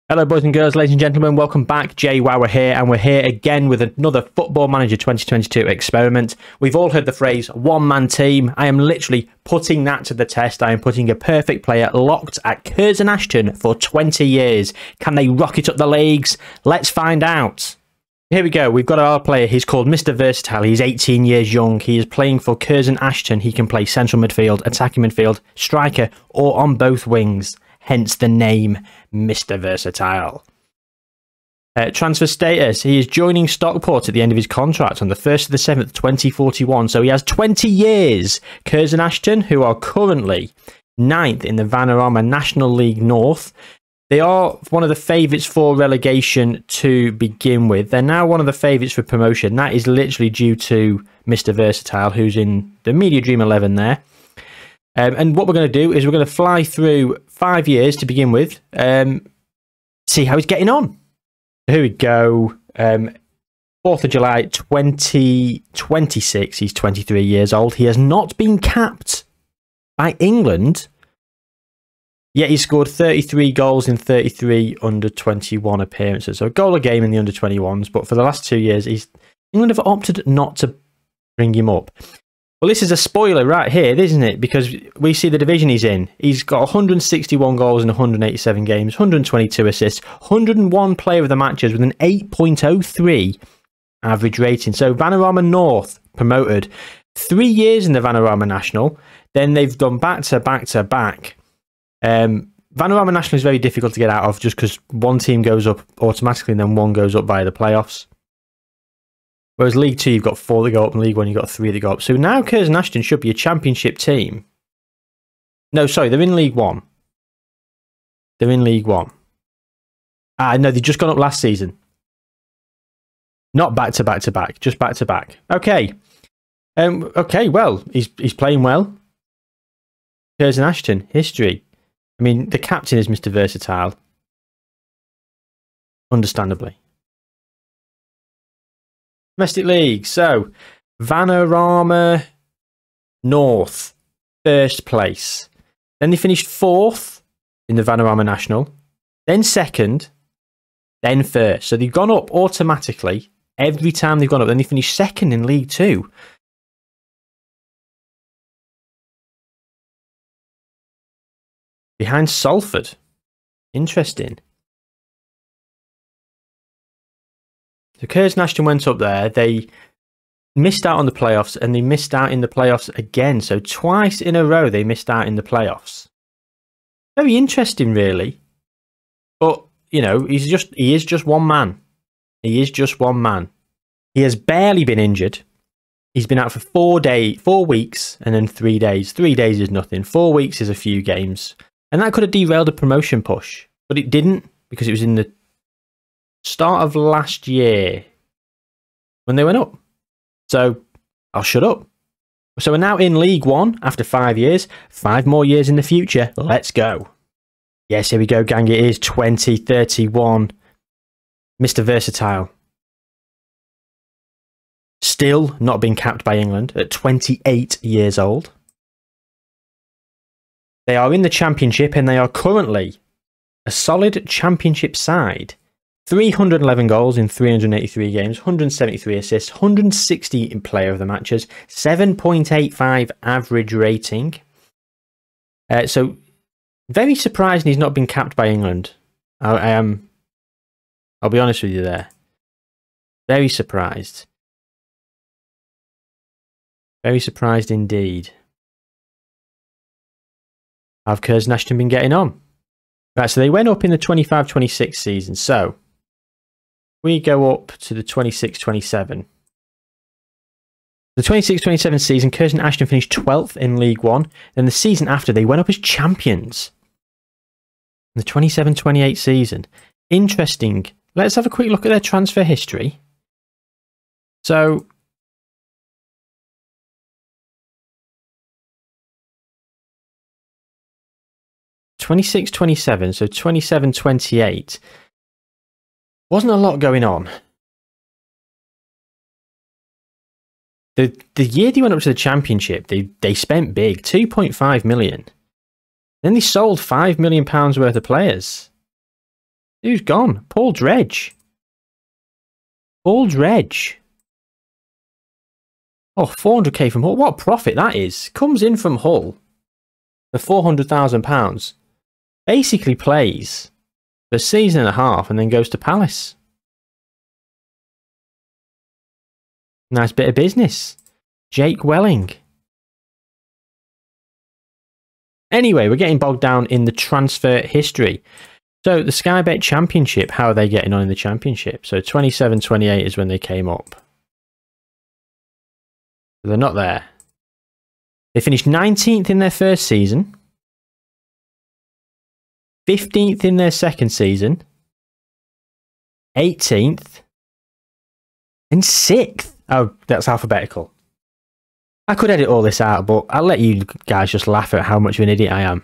Hello boys and girls, ladies and gentlemen, welcome back. Jayhuahua here, and we're here again with another Football Manager 2022 experiment. We've all heard the phrase one-man team. I am literally putting that to the test. I am putting a perfect player locked at Curzon Ashton for 20 years. Can they rocket up the leagues? Let's find out. Here we go. We've got our player. He's called Mr. Versatile. He's 18 years young. He is playing for Curzon Ashton. He can play central midfield, attacking midfield, striker, or on both wings. Hence the name Mr. Versatile. Transfer status. He is joining Stockport at the end of his contract on the 1st of the 7th, 2041. So he has 20 years. Curzon Ashton, who are currently 9th in the Vanarama National League North. They are one of the favourites for relegation to begin with. They're now one of the favourites for promotion. That is literally due to Mr. Versatile, who's in the Media Dream 11 there. And what we're going to do is we're going to fly through 5 years to begin with, see how he's getting on. Here we go. 4th of July 2026. He's 23 years old. He has not been capped by England, yet he scored 33 goals in 33 under-21 appearances. So a goal a game in the under-21s, but for the last 2 years, England have opted not to bring him up. Well, this is a spoiler right here, isn't it? Because we see the division he's in. He's got 161 goals in 187 games, 122 assists, 101 player of the matches with an 8.03 average rating. So Vanarama North promoted 3 years in the Vanarama National. Then they've done back to back to back. Vanarama National is very difficult to get out of just because one team goes up automatically and then one goes up via the playoffs. Whereas League 2, you've got 4 that go up, and League 1, you've got 3 that go up. So now Curzon Ashton should be a championship team. No, sorry, they're in League 1. They're in League 1. No, they've just gone up last season. Not back to back to back, just back to back. Okay. Okay, well, he's playing well. Curzon Ashton, history. I mean, the captain is Mr. Versatile. Understandably. Domestic League, so Vanarama North, 1st place. Then they finished 4th in the Vanarama National, then 2nd, then 1st. So they've gone up automatically every time they've gone up. Then they finished 2nd in League 2. Behind Salford. Interesting. So Curzon Ashton went up there, they missed out on the playoffs, and they missed out in the playoffs again. So twice in a row they missed out in the playoffs. Very interesting, really. But, you know, he is just one man. He is just one man. He has barely been injured. He's been out for 4 weeks and then 3 days. 3 days is nothing. 4 weeks is a few games. And that could have derailed a promotion push. But it didn't, because it was in the start of last year when they went up. So I'll shut up. So we're now in League 1 after 5 years. 5 more years in the future. Let's go. Yes, here we go, gang. It is 2031. Mr. Versatile. Still not been capped by England at 28 years old. They are in the Championship, and they are currently a solid Championship side. 311 goals in 383 games, 173 assists, 160 in player of the matches, 7.85 average rating. So, very surprising he's not been capped by England. I am. I'll be honest with you there. Very surprised. Very surprised indeed. How've Curzon Ashton been getting on? Right, so they went up in the 25-26 season. So we go up to the 26-27. The 26-27 season, Curzon Ashton finished 12th in League 1. Then the season after, they went up as champions. The 27-28 season. Interesting. Let's have a quick look at their transfer history. So 26-27, so 27-28. Wasn't a lot going on. The year they went up to the Championship, they spent big, 2.5 million. Then they sold £5 million worth of players. Who's gone? Paul Dredge. Paul Dredge. Oh, 400k from Hull. What a profit that is. Comes in from Hull for £400,000. Basically plays for a season and a half and then goes to Palace. Nice bit of business. Jake Welling. Anyway, we're getting bogged down in the transfer history. So the Sky Bet Championship, how are they getting on in the Championship? So 27-28 is when they came up. They're not there. They finished 19th in their first season. 15th in their second season. 18th. And 6th. Oh, that's alphabetical. I could edit all this out, but I'll let you guys just laugh at how much of an idiot I am.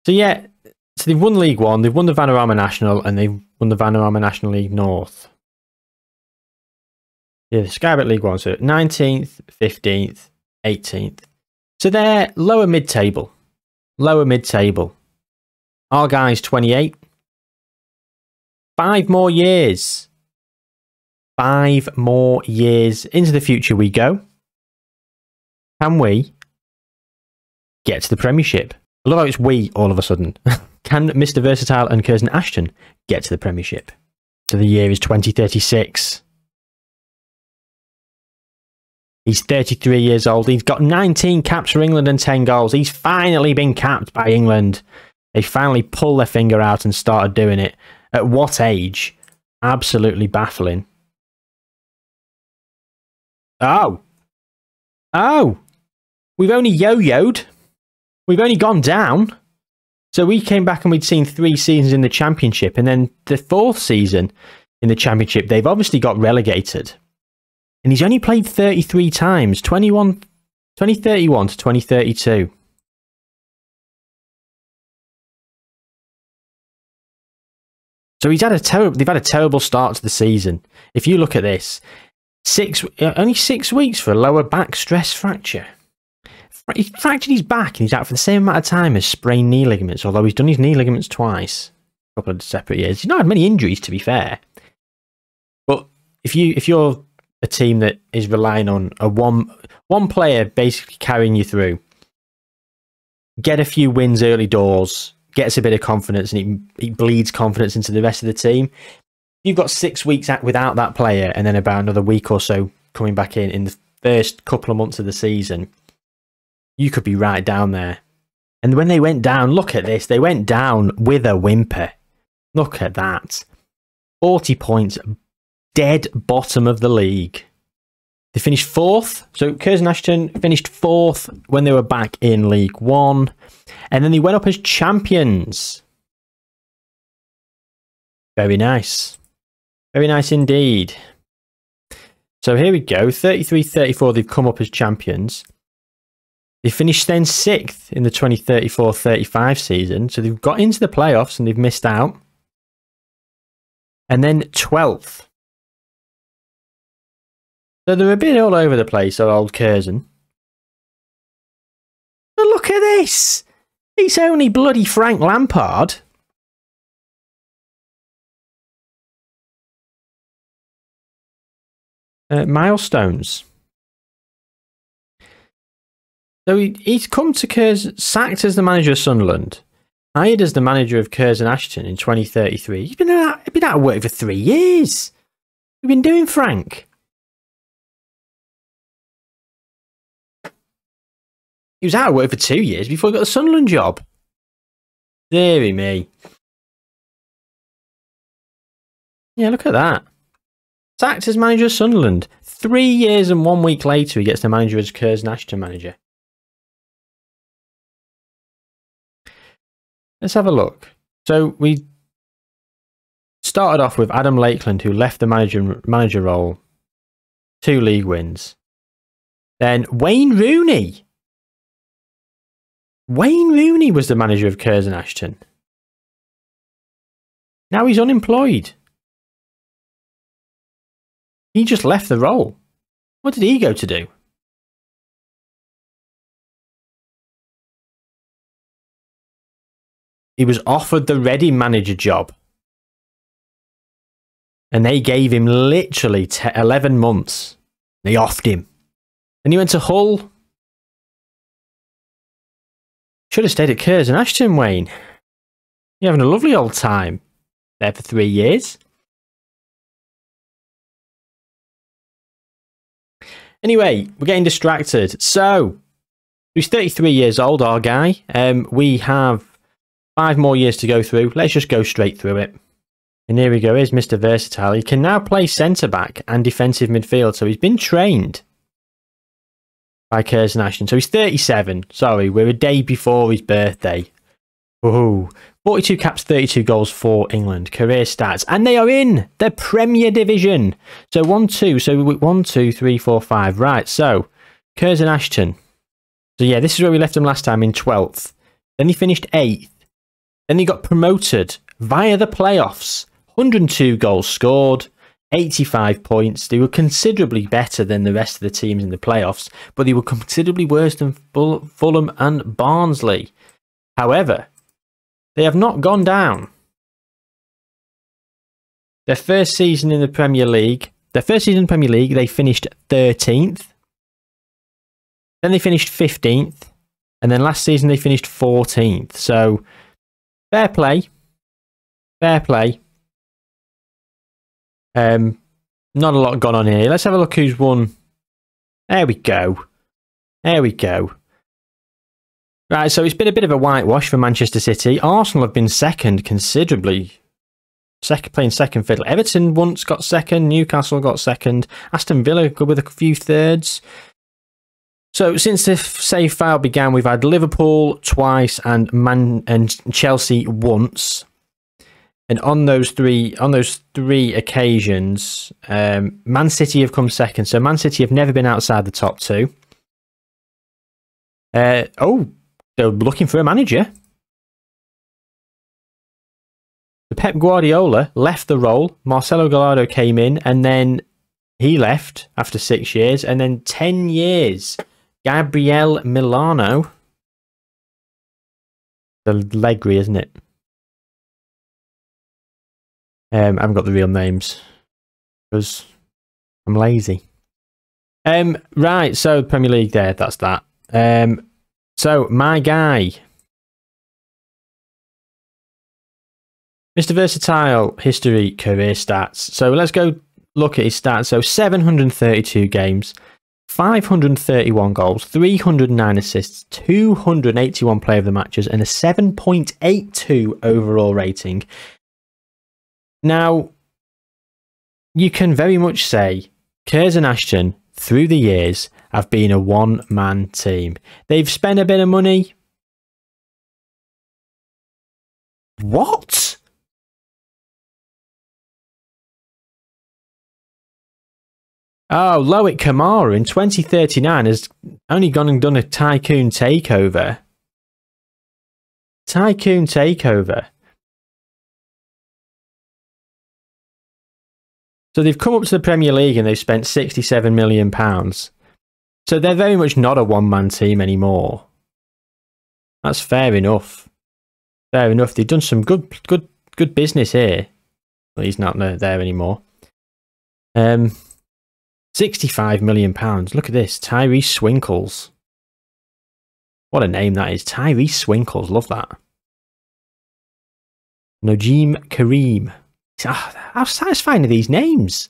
So yeah, so they've won League One, they've won the Vanarama National, and they've won the Vanarama National League North. Yeah, the Sky Bet League One, so 19th, 15th, 18th. So they're lower mid-table. Lower mid-table. Our guy's 28. 5 more years. 5 more years into the future we go. Can we get to the Premiership? I love how it's we all of a sudden. Can Mr. Versatile and Curzon Ashton get to the Premiership? So the year is 2036. He's 33 years old. He's got 19 caps for England and 10 goals. He's finally been capped by England. They finally pulled their finger out and started doing it. At what age? Absolutely baffling. Oh. Oh. We've only yo-yoed. We've only gone down. So we came back and we'd seen 3 seasons in the Championship. And then the 4th season in the Championship, they've obviously got relegated. And he's only played 33 times. 2031 to 2032. So they've had a terrible start to the season. If you look at this, only 6 weeks for a lower back stress fracture. He fractured his back and he's out for the same amount of time as sprained knee ligaments, although he's done his knee ligaments twice. A couple of separate years. He's not had many injuries, to be fair. But if you're a team that is relying on a one player basically carrying you through, get a few wins early doors, gets a bit of confidence, and he bleeds confidence into the rest of the team. You've got 6 weeks without that player, and then about another week or so coming back in the first couple of months of the season. You could be right down there. And when they went down, look at this. They went down with a whimper. Look at that. 40 points. Dead bottom of the league. They finished 4th. So Curzon Ashton finished 4th when they were back in League One. And then they went up as champions. Very nice. Very nice indeed. So here we go. 33-34, they've come up as champions. They finished then 6th in the 2034-35 season. So they've got into the playoffs and they've missed out. And then 12th. So they're a bit all over the place, old Curzon. But look at this! It's only bloody Frank Lampard. Milestones. So he's come to Curzon, sacked as the manager of Sunderland, hired as the manager of Curzon Ashton in 2033. He's been out of work for 3 years. What have you been doing, Frank? He was out of work for 2 years before he got the Sunderland job. Deary me. Yeah, look at that. Sacked as manager of Sunderland. 3 years and 1 week later, he gets the manager as Curzon Ashton manager. Let's have a look. So we started off with Adam Lakeland, who left the manager role. 2 league wins. Then Wayne Rooney. Wayne Rooney was the manager of Curzon Ashton. Now he's unemployed. He just left the role. What did he go to do? He was offered the Reading manager job. And they gave him literally 11 months. They offed him. And he went to Hull. Should have stayed at Curzon Ashton, Wayne. You're having a lovely old time there for 3 years. Anyway, we're getting distracted. So, he's 33 years old, our guy. We have 5 more years to go through. Let's just go straight through it. And here we go. Here's Mr. Versatile. He can now play centre-back and defensive midfield. So he's been trained by Curzon Ashton. So he's 37. Sorry, we're a day before his birthday. Ooh. 42 caps, 32 goals for England. Career stats. And they are in the Premier Division. So 1, 2. So 1, 2, 3, 4, 5. Right, so Curzon Ashton. So yeah, this is where we left him last time in 12th. Then he finished 8th. Then he got promoted via the playoffs. 102 goals scored, 85 points. They were considerably better than the rest of the teams in the playoffs, but they were considerably worse than Fulham and Barnsley. However, they have not gone down. Their first season in the Premier League, they finished 13th. Then they finished 15th. And then last season they finished 14th. So, fair play. Fair play. Not a lot gone on here. Let's have a look who's won. There we go. There we go. Right, so it's been a bit of a whitewash for Manchester City. Arsenal have been second considerably. Playing second fiddle. Everton once got second. Newcastle got second. Aston Villa good with a few thirds. So since the save file began, we've had Liverpool twice and Chelsea once. And on those three occasions, Man City have come second. So Man City have never been outside the top 2. They're looking for a manager. The Pep Guardiola left the role. Marcelo Gallardo came in, and then he left after 6 years, and then 10 years. Gabriel Milano. The Allegri, isn't it? I haven't got the real names because I'm lazy. Right, so Premier League there, that's that. So my guy, Mr. Versatile, history, career stats. So let's go look at his stats. So 732 games, 531 goals, 309 assists, 281 player of the matches, and a 7.82 overall rating. Now, you can very much say Curzon Ashton, through the years, have been a one-man team. They've spent a bit of money. What? Oh, Loic Kamara in 2039 has only gone and done a tycoon takeover. Tycoon takeover. So they've come up to the Premier League and they've spent £67 million. So they're very much not a one-man team anymore. That's fair enough. Fair enough. They've done some good business here. Well, he's not there anymore. £65 million. Look at this. Tyrese Swinkles. What a name that is. Tyrese Swinkles. Love that. Najim Kareem. How satisfying are these names?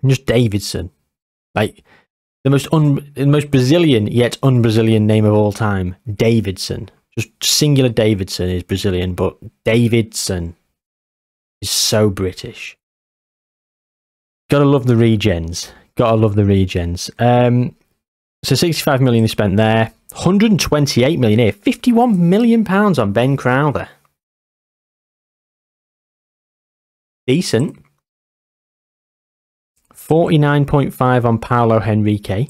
And just Davidson. Like, the most Brazilian yet un-Brazilian name of all time. Davidson. Just singular Davidson is Brazilian, but Davidson is so British. Gotta love the regens. Gotta love the regens. So 65 million they spent there. 128 million here. 51 million pounds on Ben Crowther. Decent. 49.5 on Paulo Henrique.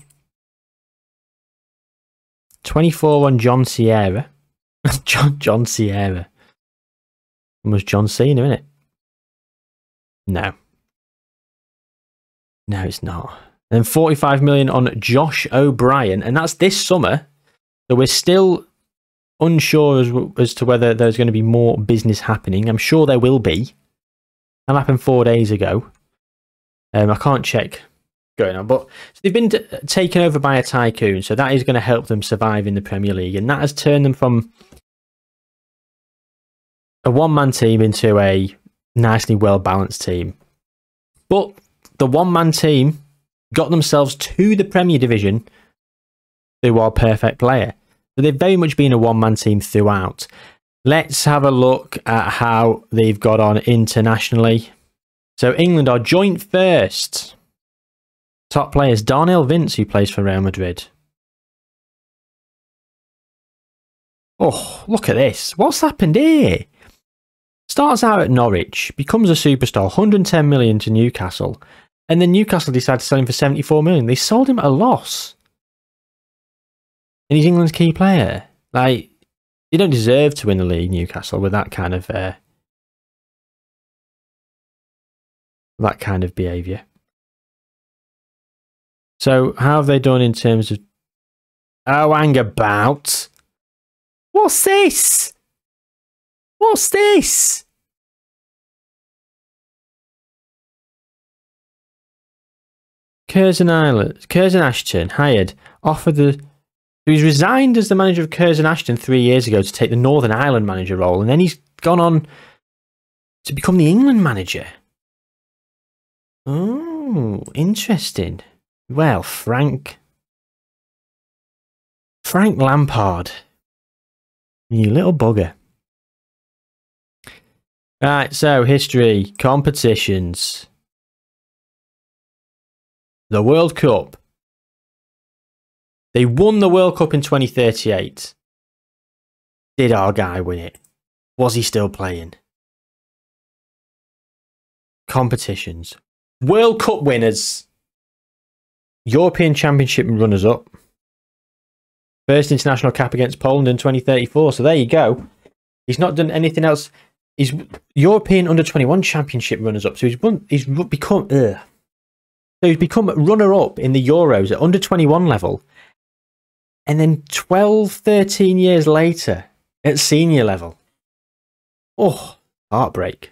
24 on John Sierra. John Sierra. Almost John Cena, isn't it? No. No, it's not. Then 45 million on Josh O'Brien, and that's this summer. So we're still unsure as to whether there's going to be more business happening. I'm sure there will be. That happened 4 days ago. I can't check going on, but so they've been taken over by a tycoon, so that is going to help them survive in the Premier League, and that has turned them from a one-man team into a nicely well-balanced team. But the one-man team got themselves to the Premier Division through our perfect player. So they've very much been a one-man team throughout. Let's have a look at how they've got on internationally. So England are joint first. Top players, Darnell Vince, who plays for Real Madrid. Oh, look at this. What's happened here? Starts out at Norwich, becomes a superstar, 110 million to Newcastle. And then Newcastle decided to sell him for 74 million. They sold him at a loss. And he's England's key player. Like, you don't deserve to win the league, Newcastle, with that kind of behaviour. So, how have they done in terms of... Oh, hang about. What's this? What's this? Curzon Ashton hired, offered the... He's resigned as the manager of Curzon Ashton 3 years ago to take the Northern Ireland manager role, and then he's gone on to become the England manager. Oh, interesting. Well, Frank Lampard, you little bugger. Right, so history, competitions, the World Cup. They won the World Cup in 2038. Did our guy win it? Was he still playing? Competitions. World Cup winners. European Championship runners-up. First international cap against Poland in 2034. So there you go. He's not done anything else. He's European Under-21 Championship runners-up. So he's become runner-up in the Euros at Under-21 level. And then 12, 13 years later at senior level. Oh, heartbreak.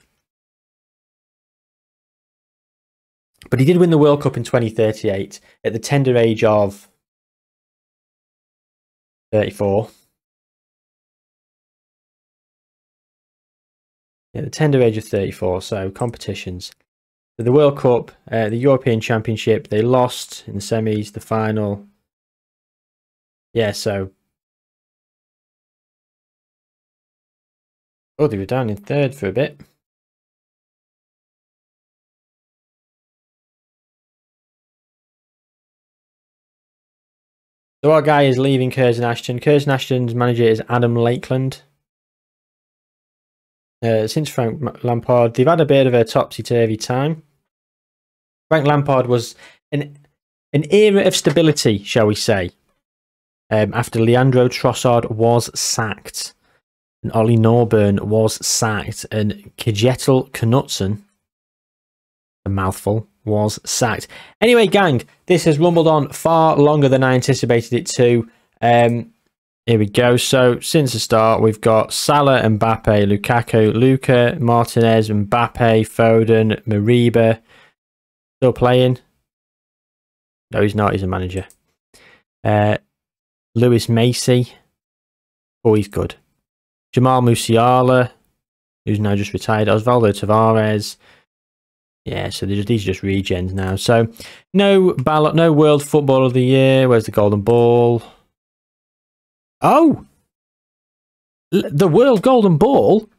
But he did win the World Cup in 2038 at the tender age of 34. Yeah, the tender age of 34. So competitions. So the World Cup, the European Championship, they lost in the semis, the final. Yeah, so... Oh, they were down in third for a bit. So our guy is leaving Curzon Ashton. Curzon Ashton's manager is Adam Lakeland. Since Frank Lampard, they've had a bit of a topsy-turvy time. Frank Lampard was an era of stability, shall we say, after Leandro Trossard was sacked. And Ollie Norburn was sacked. And Kjetil Knutsen, a mouthful, was sacked. Anyway, gang, this has rumbled on far longer than I anticipated it to. Here we go. So, since the start, we've got Salah, Mbappe, Lukaku, Luka, Martinez, Mbappe, Foden, Mariba. Still playing? No, he's not. He's a manager. Lewis Macy. Oh, he's good. Jamal Musiala, who's now just retired. Osvaldo Tavares. Yeah, so these are just regens now. So no ballot, no World Football of the Year. Where's the Golden Ball? Oh, the World Golden Ball.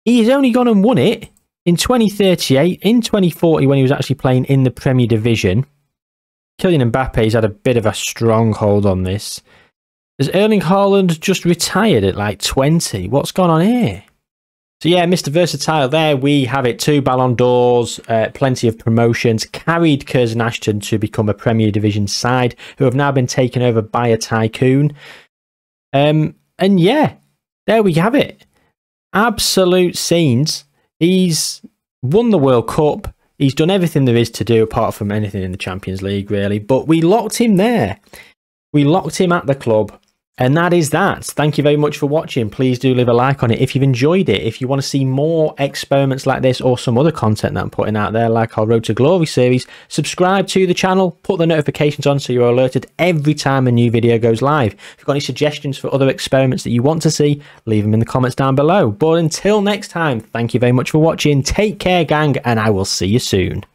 He's only gone and won it in 2038, in 2040 when he was actually playing in the Premier Division. Kylian Mbappe's had a bit of a stronghold on this. Has Erling Haaland just retired at like 20? What's gone on here? So yeah, Mr. Versatile, there we have it. 2 Ballon d'Ors, plenty of promotions. Carried Curzon Ashton to become a Premier Division side, who have now been taken over by a tycoon. And yeah, there we have it. Absolute scenes. He's won the World Cup. He's done everything there is to do, apart from anything in the Champions League, really. But we locked him there. We locked him at the club. And that is that. Thank you very much for watching. Please do leave a like on it if you've enjoyed it. If you want to see more experiments like this or some other content that I'm putting out there, like our Road to Glory series, subscribe to the channel, put the notifications on so you're alerted every time a new video goes live. If you've got any suggestions for other experiments that you want to see, leave them in the comments down below. But until next time, thank you very much for watching. Take care, gang, and I will see you soon.